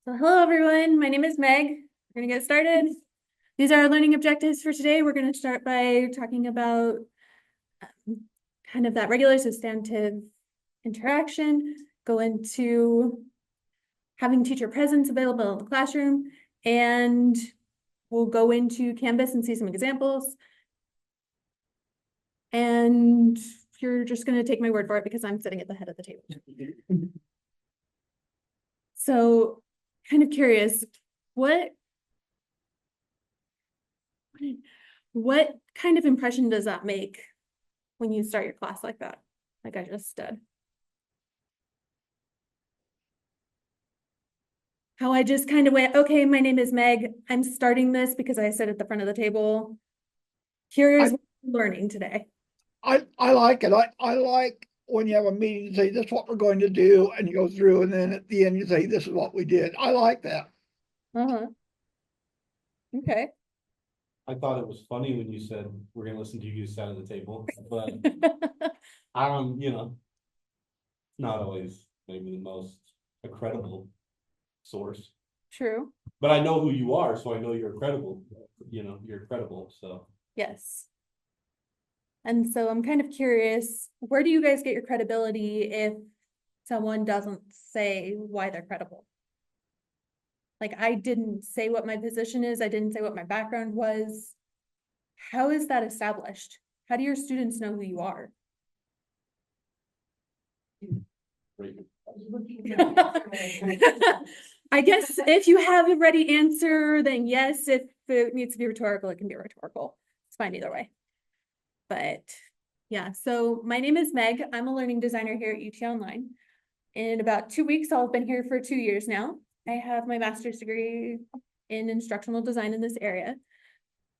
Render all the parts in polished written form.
So hello everyone, my name is Meg. We're gonna get started. These are our learning objectives for today. We're gonna start by talking about kind of that regular substantive interaction, go into having teacher presence available in the classroom, and we'll go into Canvas and see some examples. And you're just gonna take my word for it because I'm sitting at the head of the table. So kind of curious, what kind of impression does that make when you start your class like that, like I just did? How I just kind of went, okay, my name is Meg. I'm starting this because I sit at the front of the table. Here's what I'm learning today. I like it. I like when you have a meeting and say, this is what we're going to do, and you go through, and then at the end you say, this is what we did. I like that. Okay. I thought it was funny when you said we're gonna listen to you side of the table, but not always maybe the most credible source. True. But I know who you are, so I know you're credible. You're credible, so. Yes. And so I'm kind of curious, where do you guys get your credibility if someone doesn't say why they're credible? Like, I didn't say what my position is. I didn't say what my background was. How is that established? How do your students know who you are? I guess if you have a ready answer, then yes. If it needs to be rhetorical, it can be rhetorical. It's fine either way. But yeah, so my name is Meg. I'm a learning designer here at UT Online. In about 2 weeks, I'll have been here for 2 years now. I have my master's degree in instructional design in this area.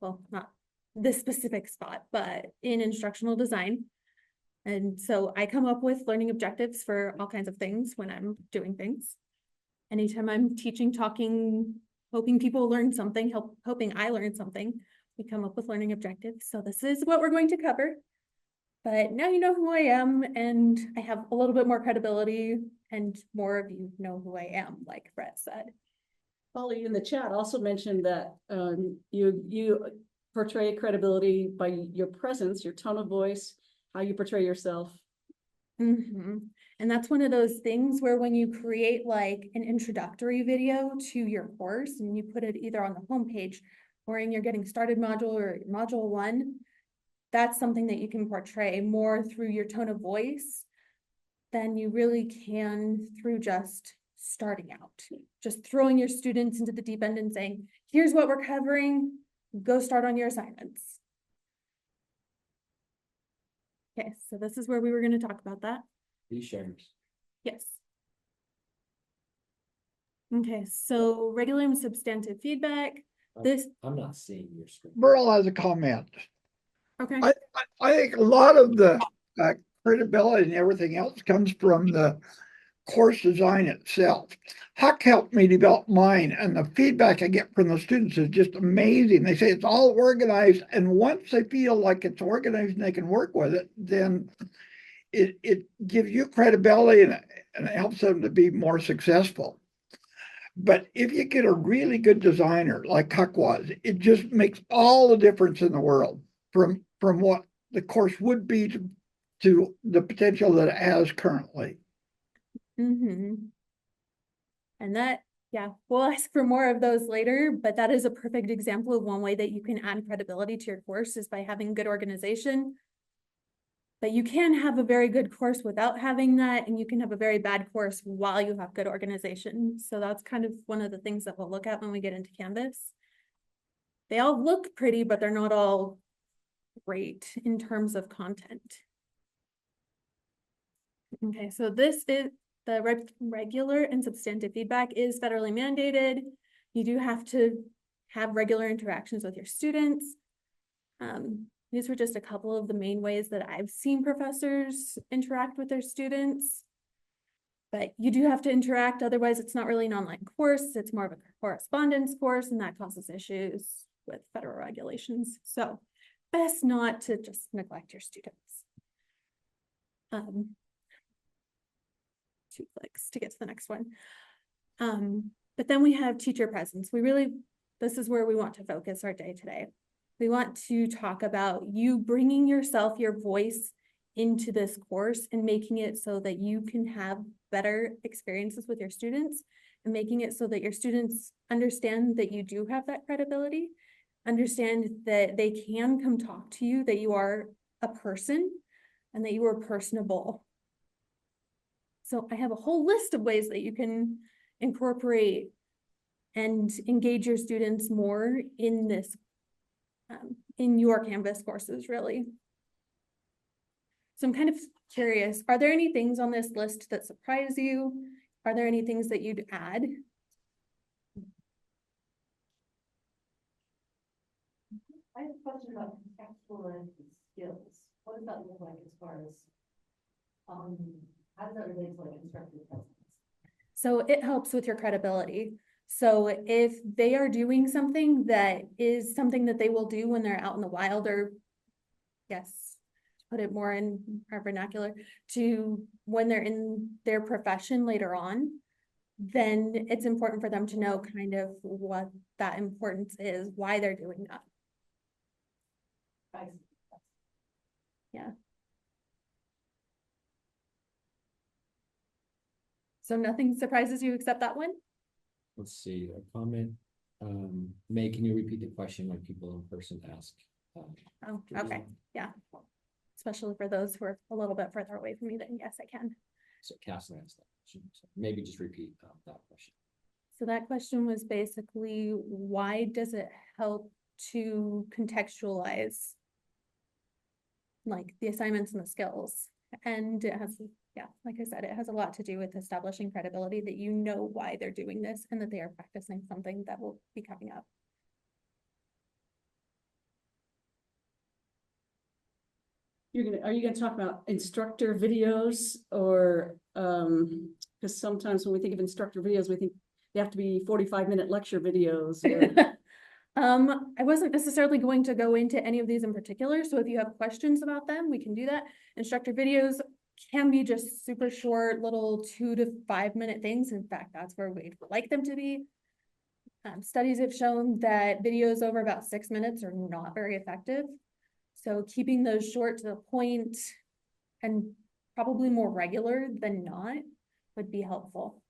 Well, not this specific spot, but in instructional design. And so I come up with learning objectives for all kinds of things when I'm doing things. Anytime I'm teaching, talking, hoping people learn something, hoping I learn something, we come up with learning objectives. So this is what we're going to cover. But now you know who I am, and I have a little bit more credibility, and more of you know who I am, like Brett said. Polly in the chat also mentioned that you portray credibility by your presence, your tone of voice, how you portray yourself. And that's one of those things where when you create like an introductory video to your course and you put it either on the homepage or in your getting started module or module 1, that's something that you can portray more through your tone of voice than you really can through just starting out. Just throwing your students into the deep end and saying, here's what we're covering, go start on your assignments. Okay, so this is where we were going to talk about that. Please share. Yes. Okay, so regular and substantive feedback. I'm not seeing your screen. Burl has a comment. Okay. I think a lot of the credibility and everything else comes from the course design itself. Huck helped me develop mine, and the feedback I get from the students is just amazing. They say it's all organized, and once they feel like it's organized and they can work with it, then it gives you credibility and it helps them to be more successful. But if you get a really good designer like Huck was, it just makes all the difference in the world from what the course would be to the potential that it has currently. And that, yeah, we'll ask for more of those later, but that is a perfect example of one way that you can add credibility to your course is by having good organization. But you can have a very good course without having that, and you can have a very bad course while you have good organization. So that's kind of one of the things that we'll look at when we get into Canvas. They all look pretty, but they're not all great in terms of content. Okay, so this is the regular and substantive feedback is federally mandated. You do have to have regular interactions with your students. These were just a couple of the main ways that I've seen professors interact with their students. But you do have to interact, otherwise it's not really an online course, it's more of a correspondence course, and that causes issues with federal regulations. So best not to just neglect your students. 2 clicks to get to the next one. But then we have teacher presence. This is where we want to focus our day today. We want to talk about you bringing yourself, your voice into this course and making it so that you can have better experiences with your students and making it so that your students understand that you do have that credibility, understand that they can come talk to you, that you are a person and that you are personable. So I have a whole list of ways that you can incorporate and engage your students more in this, in your Canvas courses, really. So I'm kind of curious, are there any things on this list that surprise you? Are there any things that you'd add? I have a question about contextual skills. What does that look like as far as, how does that relate to like instructor presence? So it helps with your credibility. So if they are doing something that is something that they will do when they're out in the wild, or yes, put it more in our vernacular, to when they're in their profession later on, then it's important for them to know kind of what that importance is, why they're doing that. Yeah. So nothing surprises you except that one? Let's see, a comment. May, can you repeat the question like people in person ask? Oh, okay, yeah. Especially for those who are a little bit further away from me, then yes, I can. So Cassie asked that question. So maybe just repeat that question. So that question was basically, why does it help to contextualize like the assignments and the skills? And it has, yeah, like I said, it has a lot to do with establishing credibility, that you know why they're doing this and that they are practicing something that will be coming up. Are you gonna talk about instructor videos or, because sometimes when we think of instructor videos, we think they have to be 45-minute lecture videos. Or... I wasn't necessarily going to go into any of these in particular, so if you have questions about them, we can do that. Instructor videos can be just super short, little 2 to 5 minute things. In fact, that's where we'd like them to be. Studies have shown that videos over about 6 minutes are not very effective. So keeping those short to the point and probably more regular than not would be helpful.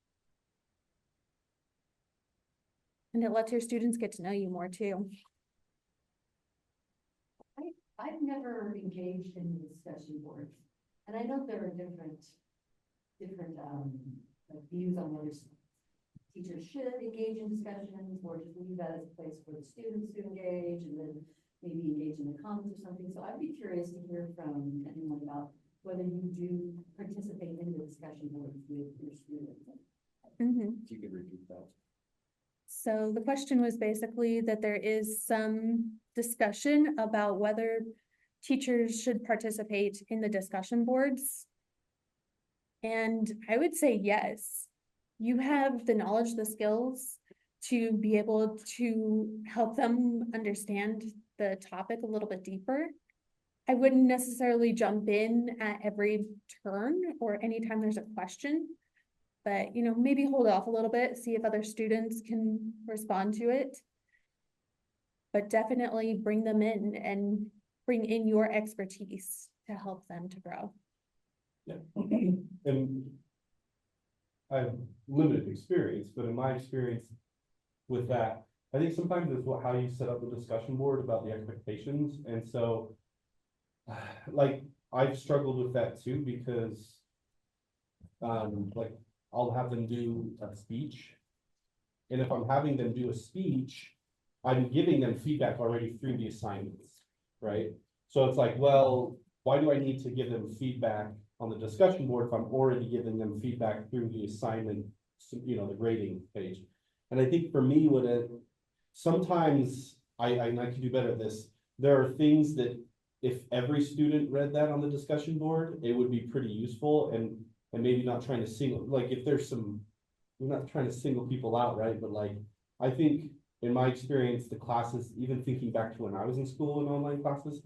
And it lets your students get to know you more too. I've never engaged in discussion boards, and I know there are different like views on whether teachers should engage in discussions or just leave that as a place for the students to engage and then maybe engage in the comments or something. So I'd be curious to hear from anyone about whether you do participate in the discussion boards with your students. If you could repeat that. So the question was basically that there is some discussion about whether teachers should participate in the discussion boards. And I would say yes. You have the knowledge, the skills to be able to help them understand the topic a little bit deeper. I wouldn't necessarily jump in at every turn or anytime there's a question. But, you know, maybe hold off a little bit, see if other students can respond to it. But definitely bring them in and bring in your expertise to help them to grow. Yeah. And I have limited experience, but in my experience with that, I think sometimes it's how you set up the discussion board about the expectations. And so, like, I've struggled with that too, because, like, I'll have them do a speech. And if I'm having them do a speech, I'm giving them feedback already through the assignments, right? So it's like, well, why do I need to give them feedback on the discussion board if I'm already giving them feedback through the assignment, you know, the grading page? And I think for me, sometimes I can do better at this. There are things that if every student read that on the discussion board, it would be pretty useful, and maybe not trying to single, like if there's some, we're not trying to single people out, right? But like, I think in my experience, the classes, even thinking back to when I was in school in online classes,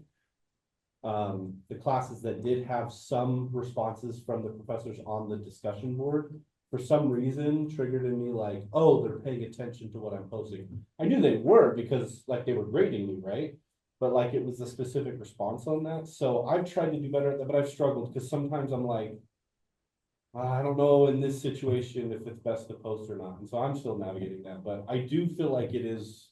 the classes that did have some responses from the professors on the discussion board for some reason triggered in me like, oh, they're paying attention to what I'm posting. I knew they were because like they were grading me, right? But like it was a specific response on that. So I've tried to do better at that, but I've struggled because sometimes I'm like, I don't know in this situation if it's best to post or not. And so I'm still navigating that, but I do feel like it is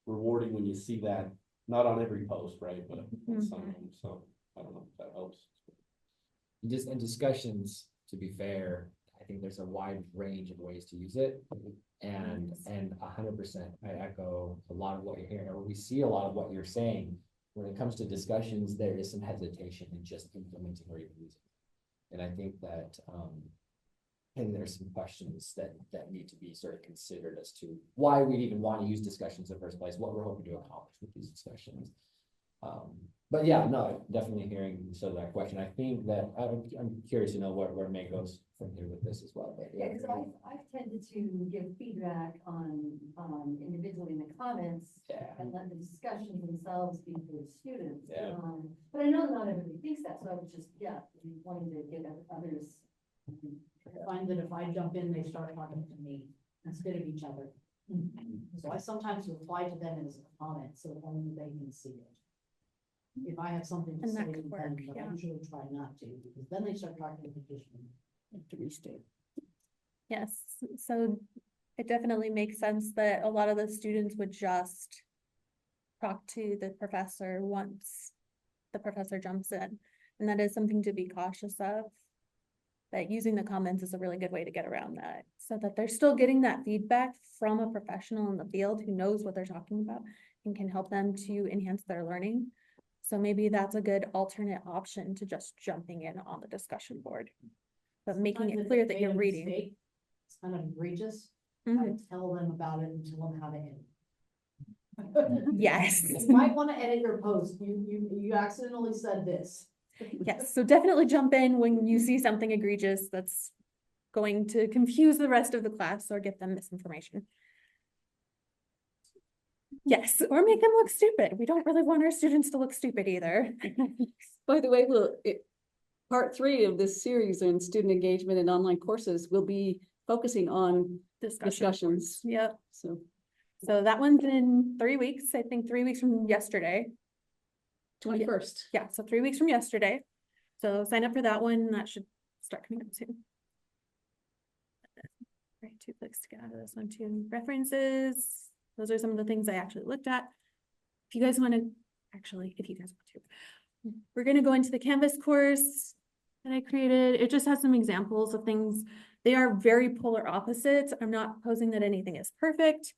rewarding when you see that, not on every post, right? But on some of them. So I don't know if that helps. Just in discussions, to be fair, I think there's a wide range of ways to use it. And 100%, I echo a lot of what you're hearing, or we see a lot of what you're saying. When it comes to discussions, there is some hesitation in just implementing or even using. And I think that, and there's some questions that need to be sort of considered as to why we'd even want to use discussions in the first place, what we're hoping to accomplish with these discussions. But yeah, no, definitely hearing so that question. I think that I'm curious to know where Meg goes from here with this as well. But Yeah, because I've tended to give feedback on individually in the comments. Yeah. And let the discussions themselves be for the students. Yeah. But I know not everybody thinks that, so I was just, wanting to get others. I find that if I jump in, they start talking to me instead of each other. So I sometimes reply to them as a comment, so only they can see it. If I have something to And say that to could them, work, but yeah. I usually try not to, because then they start talking to restate. Yes, so it definitely makes sense that a lot of the students would just talk to the professor once the professor jumps in. And that is something to be cautious of. That using the comments is a really good way to get around that, so that they're still getting that feedback from a professional in the field who knows what they're talking about and can help them to enhance their learning. So maybe that's a good alternate option to just jumping in on the discussion board. But making Sometimes it if clear they that made you're a reading. mistake, it's kind of egregious. Mhm. I tell them about it and tell them how to edit. Yes. You might want to edit your post. You accidentally said this. Yes, so definitely jump in when you see something egregious that's going to confuse the rest of the class or give them misinformation. Yes, or make them look stupid. We don't really want our students to look stupid either. By the way, part 3 of this series on student engagement and online courses will be focusing on discussions. Yep. So So that one's in 3 weeks, I think 3 weeks from yesterday. 21st. Yeah, so 3 weeks from yesterday. So sign up for that one. That should start coming up soon. Right, 2 clicks to get out of this one too. References. Those are some of the things I actually looked at. If you guys want to, if you guys want to, we're going to go into the Canvas course that I created. It just has some examples of things. They are very polar opposites. I'm not posing that anything is perfect,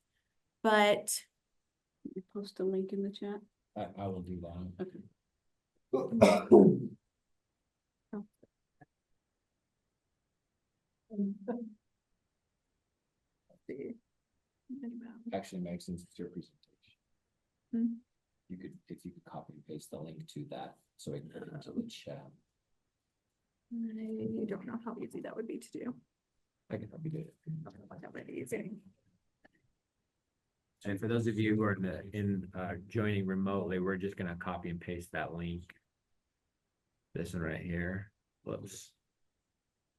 but You post a link in the chat. I will do that. Okay. Actually, Meg, since it's your presentation. Hmm. If you could copy and paste the link to that, so I can put it into the chat. I don't know how easy that would be to do. I can probably do it. That would be easy. And for those of you who are joining remotely, we're just gonna copy and paste that link. This one right here. Whoops.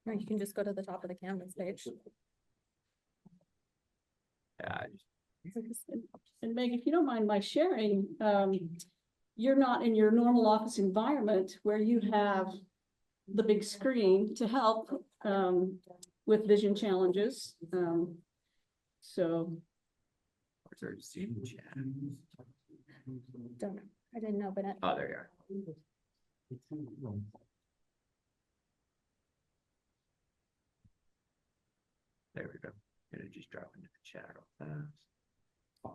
Or you can just go to the top of the Canvas page. Yeah, And Meg, if you don't mind my sharing, you're not in your normal office environment where you have the big screen to help with vision challenges. So where's our Zoom chat? Don't know. I didn't know, but Oh, there you are. There we go. Gonna just drop into the chat real fast.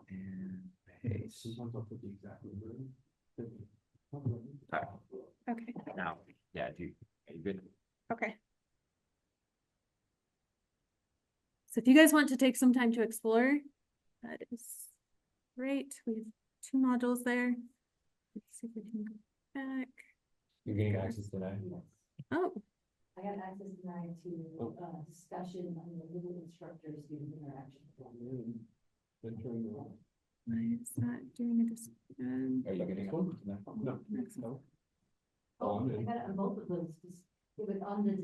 And paste. Alright, okay, now, yeah, dude, are you good? okay. So if you guys want to take some time to explore, that is great. We have 2 modules there. Let's see if we can go back. You're getting access to that? Oh, I got access tonight to discussion on the little instructor student interaction. why is that doing a discussion? Are you getting it? No. Excellent. Oh, I got it on both of those, just, it was on the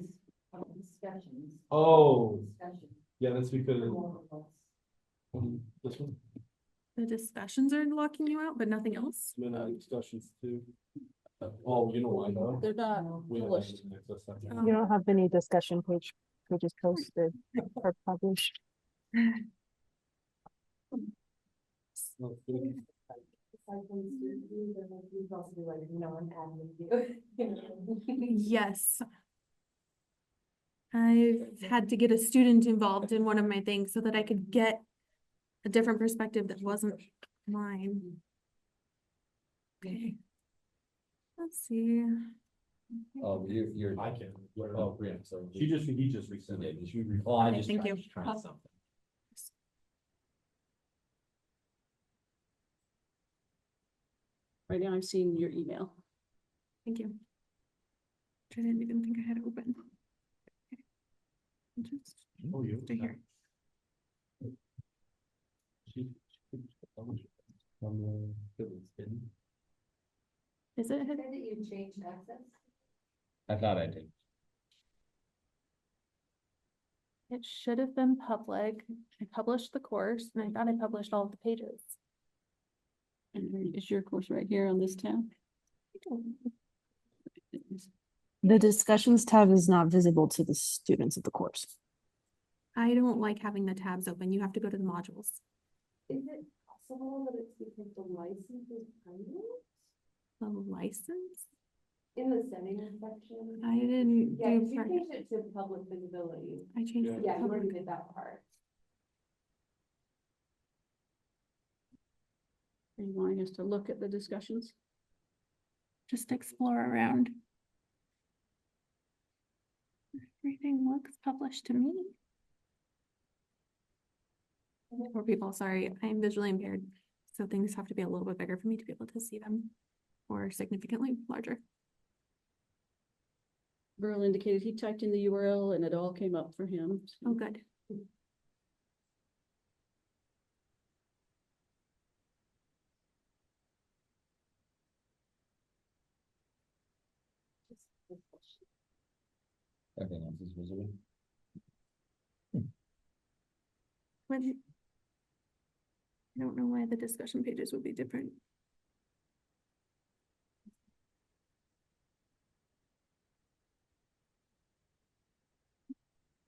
Discussions. Oh, Discussion. yeah, that's because this one, The discussions are locking you out, but nothing else. I'm gonna have discussions too. Oh, you know why though? They're not We don't have published. any access to that. Oh. You don't have any discussion pages posted or published. No, it's good. Yes. I've had to get a student involved in one of my things so that I could get a different perspective that wasn't mine. Okay. Let's see. Oh, you're. I can. Oh, yeah, so. He just resent it. Oh, I Okay, just thank tried, you. tried something. Right now I'm seeing your email. Thank you. Which I didn't even think I had open. Okay. Just Oh, you. stay here. Is it? Said that you changed access? I thought I did. It should have been public. I published the course and I thought I published all of the pages. And is your course right here on this tab? The discussions tab is not visible to the students of the course. I don't like having the tabs open. You have to go to the modules. Is it possible that it's because the license is private? The license? In the sending section? I didn't Yeah, do. 'cause you part- changed it to public visibility. I changed it to Yeah, you already public. did that part. Are you wanting us to look at the discussions? Just explore around. Everything looks published to me. For people, sorry, I am visually impaired, so things have to be a little bit bigger for me to be able to see them, or significantly larger. Burl indicated he typed in the URL and it all came up for him. Oh, good. Everything else is visible. When I don't know why the discussion pages would be different.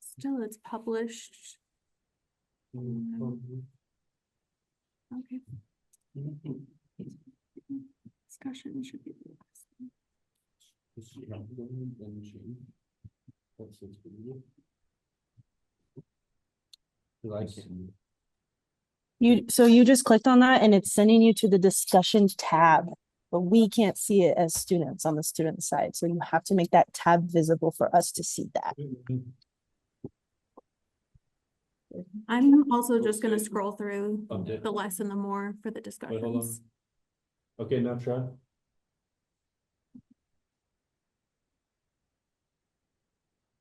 Still, it's published. Okay. Discussion should be. the last one. So you just clicked on that and it's sending you to the discussion tab, but we can't see it as students on the student side. So you have to make that tab visible for us to see that. I'm also just gonna scroll through Update. the less and the more for the Wait, hold on. discussions. Okay, now try.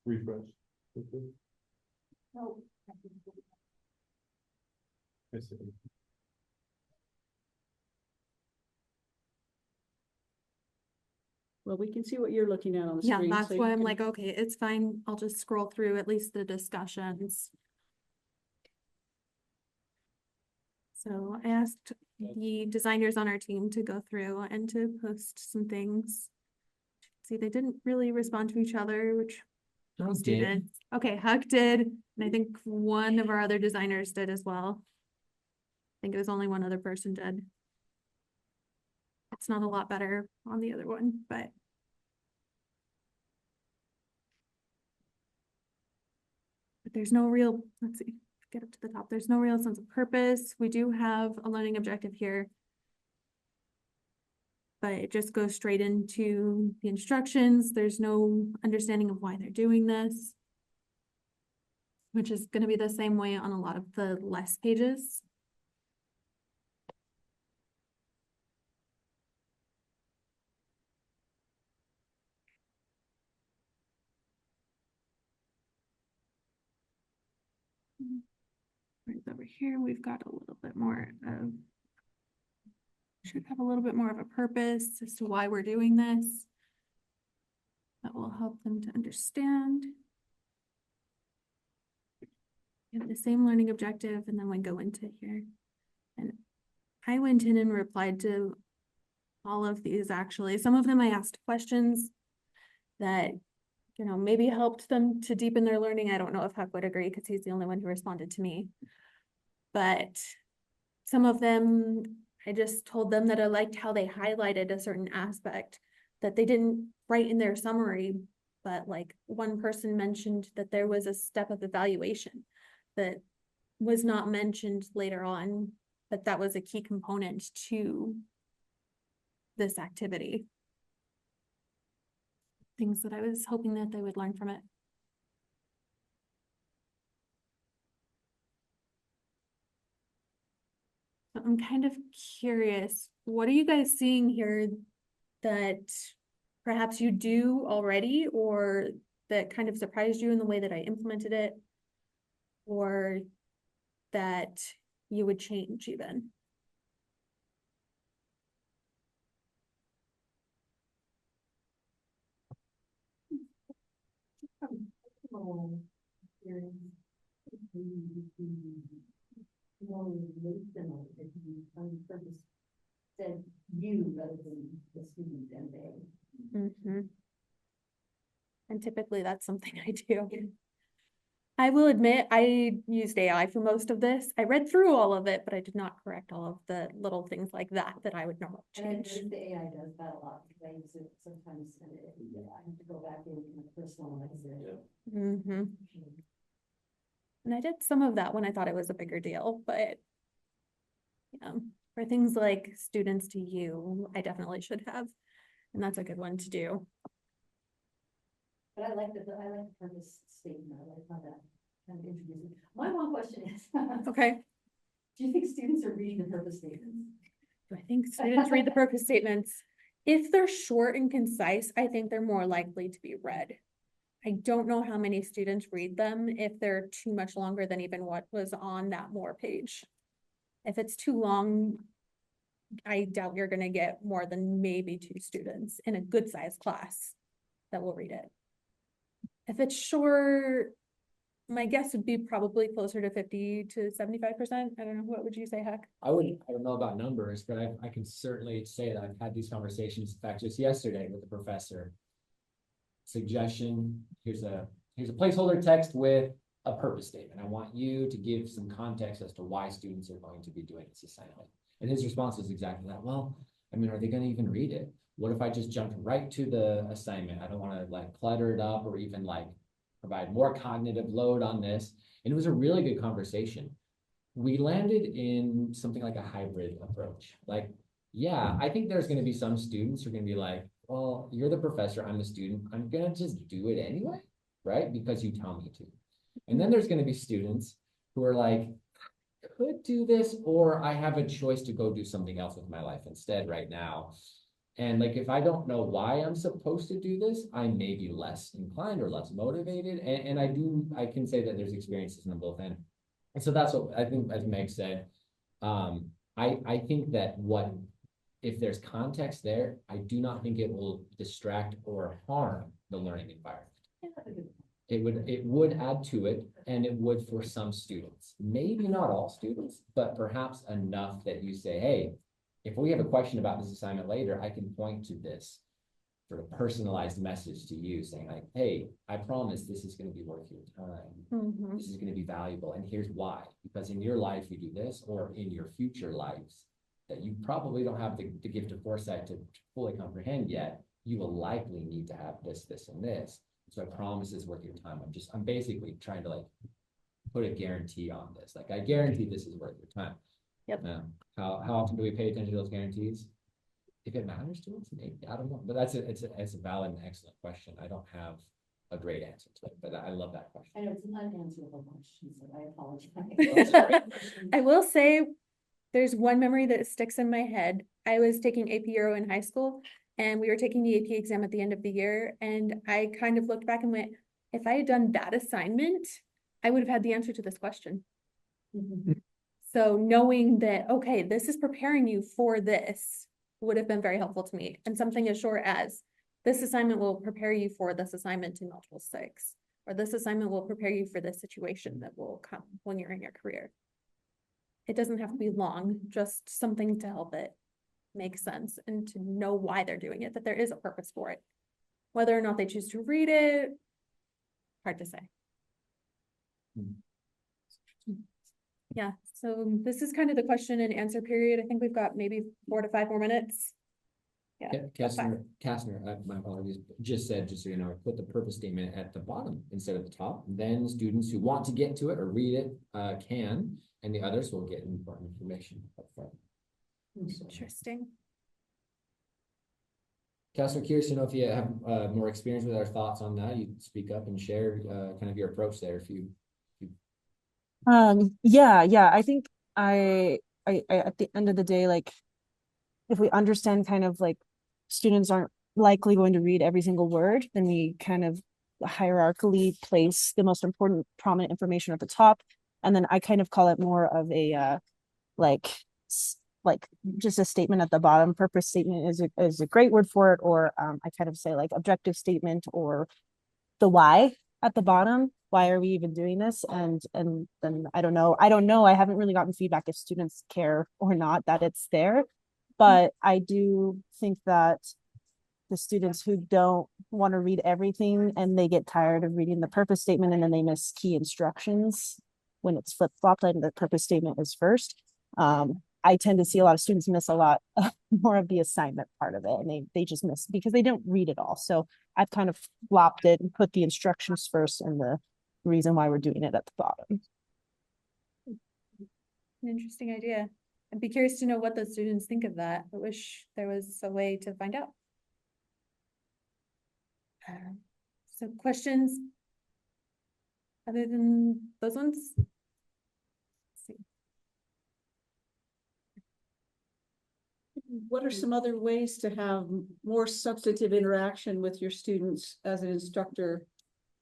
Refresh. Okay. Oh. I see. Well, we can see what you're looking at on the Yeah, screen. that's so you why I'm can- like, okay, it's fine. I'll just scroll through at least the discussions. So I asked the designers on our team to go through and to post some things. See, they didn't really respond to each other, which most did. Okay, Huck did, and I think one of our other designers did as well. I think it was only one other person did. It's not a lot better on the other one, but. But there's no real, let's see, get up to the top. There's no real sense of purpose. We do have a learning objective here. But it just goes straight into the instructions. There's no understanding of why they're doing this. Which is gonna be the same way on a lot of the less pages. Right over here, we've got a little bit more of. Should have a little bit more of a purpose as to why we're doing this. That will help them to understand. You have the same learning objective, and then we go into here. And I went in and replied to all of these, actually. Some of them I asked questions that, you know, maybe helped them to deepen their learning. I don't know if Huck would agree because he's the only one who responded to me. But some of them, I just told them that I liked how they highlighted a certain aspect that they didn't write in their summary. But like one person mentioned that there was a step of evaluation that was not mentioned later on, but that was a key component to this activity. Things that I was hoping that they would learn from it. I'm kind of curious, what are you guys seeing here that perhaps you do already, or that kind of surprised you in the way that I implemented it, or that you would change even? Said you rather than the student and they. Mm-hmm. And typically that's something I do. I will admit, I used AI for most of this. I read through all of it, but I did not correct all of the little things like that that I would normally And I change. noticed the AI does that a lot, because I use it sometimes, and I have to go back in and personalize it. Mm-hmm. And I did some of that when I thought it was a bigger deal, but for things like students to you, I definitely should have. And that's a good one to do. But I like the purpose statement, I like how that kind of introduces. My one question is, Okay. do you think students are reading the purpose statements? Do I think students read the purpose statements? If they're short and concise, I think they're more likely to be read. I don't know how many students read them if they're too much longer than even what was on that more page. If it's too long, I doubt you're gonna get more than maybe 2 students in a good sized class that will read it. If it's short, my guess would be probably closer to 50 to 75%. I don't know, what would you say, Huck? I don't know about numbers, but I can certainly say that I've had these conversations, in fact, just yesterday with the professor. Suggestion, here's a placeholder text with a purpose statement. I want you to give some context as to why students are going to be doing this assignment. And his response was exactly that. Well, I mean, are they going to even read it? What if I just jumped right to the assignment? I don't want to like clutter it up or even like provide more cognitive load on this. And it was a really good conversation. We landed in something like a hybrid approach. Like, yeah, I think there's going to be some students who are going to be like, well, you're the professor, I'm the student. I'm going to just do it anyway, right? Because you tell me to. And then there's going to be students who are like, could do this, or I have a choice to go do something else with my life instead right now. And like, if I don't know why I'm supposed to do this, I may be less inclined or less motivated. And I can say that there's experiences on both ends. And so that's what I think, as Meg said, I think that if there's context there, I do not think it will distract or harm the learning environment. It would add to it, and it would for some students, maybe not all students, but perhaps enough that you say, hey, if we have a question about this assignment later, I can point to this sort of personalized message to you saying like, hey, I promise this is going to be worth your time. Mm-hmm. This is going to be valuable. And here's why, because in your life, you do this, or in your future lives that you probably don't have the gift of foresight to fully comprehend yet, you will likely need to have this, this, and this. So I promise it's worth your time. I'm basically trying to like put a guarantee on this. Like, I guarantee this is worth your time. Yep. How often do we pay attention to those guarantees? If it matters to us, maybe, I don't know. But it's a valid and excellent question. I don't have a great answer to it, but I love that question. I know it's an unanswerable question, so I apologize. I will say there's one memory that sticks in my head. I was taking AP Euro in high school, and we were taking the AP exam at the end of the year. And I kind of looked back and went, if I had done that assignment, I would have had the answer to this question. Mm-hmm. So knowing that, okay, this is preparing you for this would have been very helpful to me. And something as short as this assignment will prepare you for this assignment in multiple 6, or this assignment will prepare you for this situation that will come when you're in your career. It doesn't have to be long, just something to help it make sense and to know why they're doing it, that there is a purpose for it. Whether or not they choose to read it, hard to say. Yeah, so this is kind of the question and answer period. I think we've got maybe 4 to 5 more minutes. Yeah, that's fine. Kastner, my apologies, just said, just so you know, put the purpose statement at the bottom instead of the top. Then students who want to get to it or read it can, and the others will get important information up front. Interesting. Kastner, curious to know if you have more experience with our thoughts on that. You speak up and share kind of your approach there if you. Yeah, I think I at the end of the day, like, if we understand kind of like students aren't likely going to read every single word, then we kind of hierarchically place the most important prominent information at the top. And then I kind of call it more of a like just a statement at the bottom. Purpose statement is a great word for it, or I kind of say like objective statement, or the why at the bottom. Why are we even doing this? And then I don't know. I haven't really gotten feedback if students care or not that it's there. But I do think that the students who don't want to read everything and they get tired of reading the purpose statement and then they miss key instructions when it's flip-flopped and the purpose statement is first. I tend to see a lot of students miss a lot more of the assignment part of it, and they just miss because they don't read it all. So I've kind of flopped it and put the instructions first and the reason why we're doing it at the bottom. An interesting idea. I'd be curious to know what the students think of that. I wish there was a way to find out. So questions other than those ones? Let's see. What are some other ways to have more substantive interaction with your students as an instructor?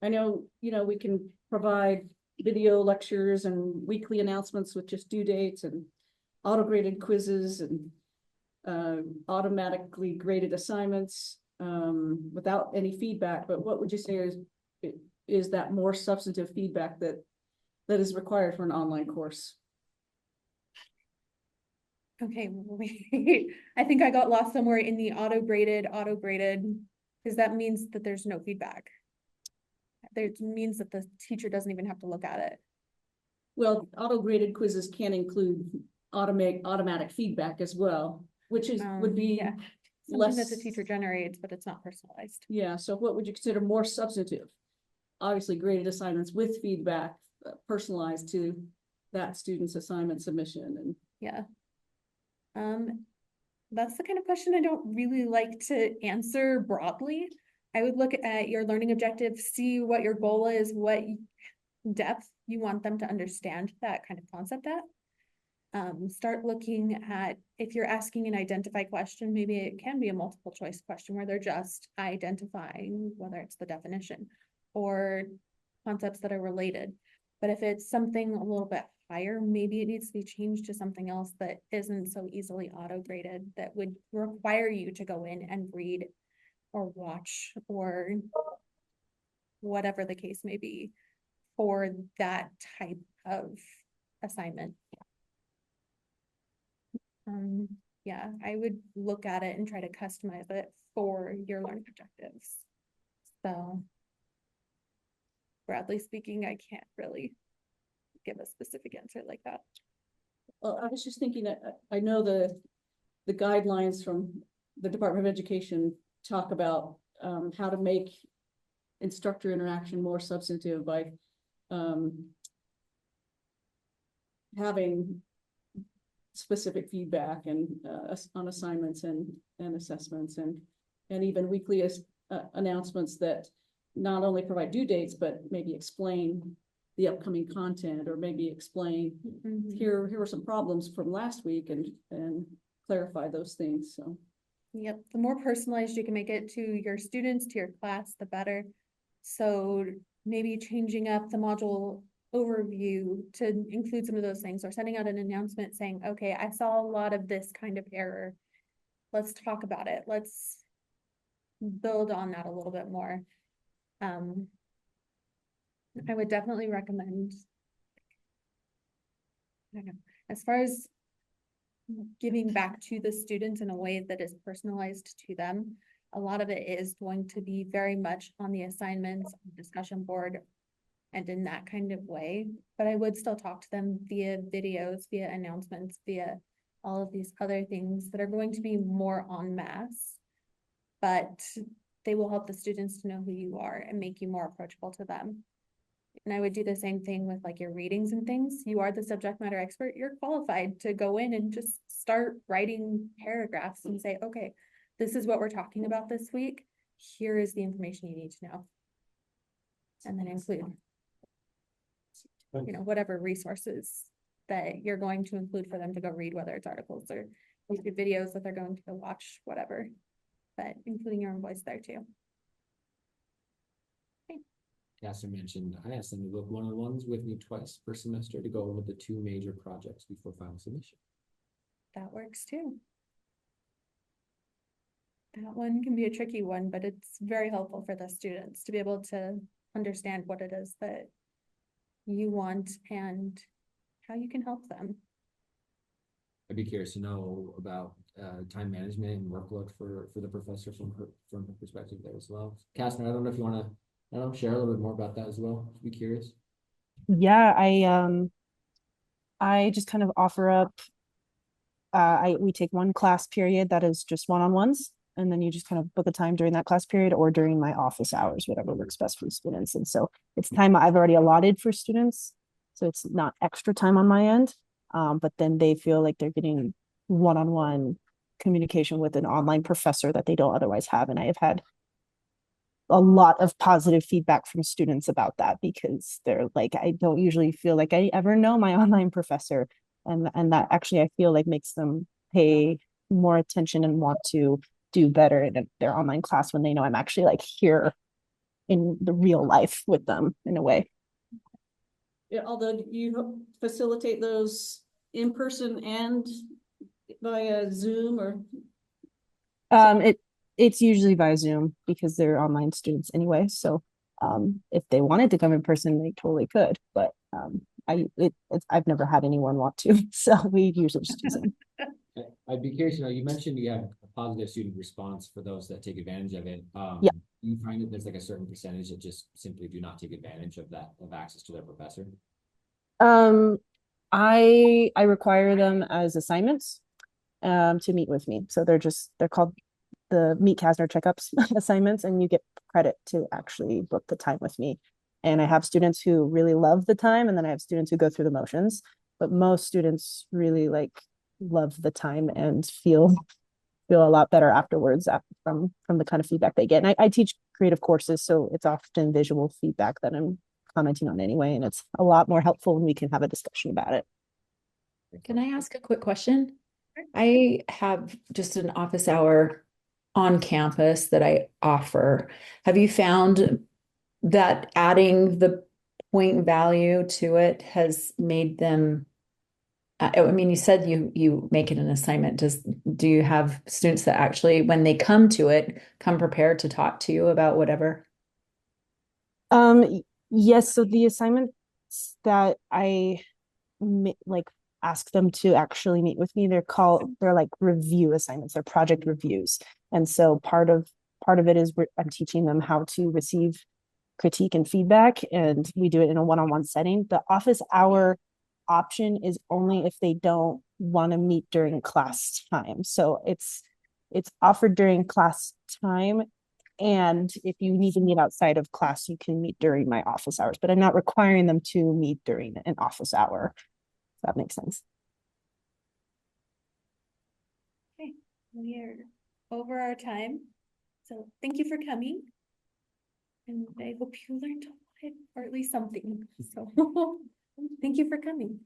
I know, we can provide video lectures and weekly announcements with just due dates and auto-graded quizzes and automatically graded assignments without any feedback. But what would you say is that more substantive feedback that is required for an online course? Okay, wait. I think I got lost somewhere in the auto-graded, because that means that there's no feedback. It means that the teacher doesn't even have to look at it. Well, auto-graded quizzes can include automatic feedback as well, which would be yeah. Something that the teacher generates, but it's not personalized. Yeah, so what would you consider more substantive? Obviously graded assignments with feedback personalized to that student's assignment submission. And yeah. That's the kind of question I don't really like to answer broadly. I would look at your learning objectives, see what your goal is, what depth you want them to understand that kind of concept at. Start looking at, if you're asking an identify question, maybe it can be a multiple choice question where they're just identifying whether it's the definition or concepts that are related. But if it's something a little bit higher, maybe it needs to be changed to something else that isn't so easily auto-graded, that would require you to go in and read or watch or whatever the case may be for that type of assignment. Yeah, I would look at it and try to customize it for your learning objectives. So broadly speaking, I can't really give a specific answer like that. well, I was just thinking that I know the guidelines from the Department of Education talk about how to make instructor interaction more substantive by having specific feedback and on assignments and assessments and even weekly announcements that not only provide due dates, but maybe explain the upcoming content, or maybe explain here are some problems from last week and clarify those things. So yep, the more personalized you can make it to your students, to your class, the better. So maybe changing up the module overview to include some of those things, or sending out an announcement saying, okay, I saw a lot of this kind of error. Let's talk about it. Let's build on that a little bit more. I would definitely recommend. I don't know, as far as giving back to the students in a way that is personalized to them, a lot of it is going to be very much on the assignments, discussion board, and in that kind of way. But I would still talk to them via videos, via announcements, via all of these other things that are going to be more en masse. But they will help the students to know who you are and make you more approachable to them. And I would do the same thing with like your readings and things. You are the subject matter expert. You're qualified to go in and just start writing paragraphs and say, okay, this is what we're talking about this week. Here is the information you need to know. And then include, you know, whatever resources that you're going to include for them to go read, whether it's articles or YouTube videos that they're going to go watch, whatever. But including your own voice there too. Cassie mentioned, I asked them to book one-on-ones with me twice per semester to go over the 2 major projects before final submission. That works too. That one can be a tricky one, but it's very helpful for the students to be able to understand what it is that you want and how you can help them. I'd be curious to know about time management and workload for the professor from her perspective there as well. Kastner, I don't know if you want to, I don't know, share a little bit more about that as well. Be curious. Yeah, I just kind of offer up. We take one class period that is just one-on-ones, and then you just kind of book a time during that class period or during my office hours, whatever works best for the students. And so it's time I've already allotted for students, so it's not extra time on my end. But then they feel like they're getting one-on-one communication with an online professor that they don't otherwise have. And I have had a lot of positive feedback from students about that, because they're like, I don't usually feel like I ever know my online professor. And that actually I feel like makes them pay more attention and want to do better in their online class when they know I'm actually like here in the real life with them in a way. Yeah, although you facilitate those in person and via Zoom or? It's usually via Zoom because they're online students anyway. So if they wanted to come in person, they totally could. But I've never had anyone want to, so we usually just do Zoom. I'd be curious to know, you mentioned you have a positive student response for those that take advantage of it. Yeah. Do you find that there's like a certain percentage that just simply do not take advantage of that, of access to their professor? I require them as assignments to meet with me. So they're called the Meet Kasner checkups assignments, and you get credit to actually book the time with me. And I have students who really love the time, and then I have students who go through the motions, but most students really love the time and feel a lot better afterwards from the kind of feedback they get. And I teach creative courses, so it's often visual feedback that I'm commenting on anyway, and it's a lot more helpful when we can have a discussion about it. Can I ask a quick question? I have just an office hour on campus that I offer. Have you found that adding the point value to it has made them, I mean, you said you make it an assignment. Do you have students that actually, when they come to it, come prepared to talk to you about whatever? Yes, so the assignments that I ask them to actually meet with me, they're like review assignments, they're project reviews. And so part of it is I'm teaching them how to receive critique and feedback, and we do it in a one-on-one setting. The office hour option is only if they don't want to meet during class time. So it's offered during class time, and if you need to meet outside of class, you can meet during my office hours, but I'm not requiring them to meet during an office hour. If that makes sense. Okay, we are over our time. So thank you for coming. And I hope you learned a lot, or at least something. So thank you for coming.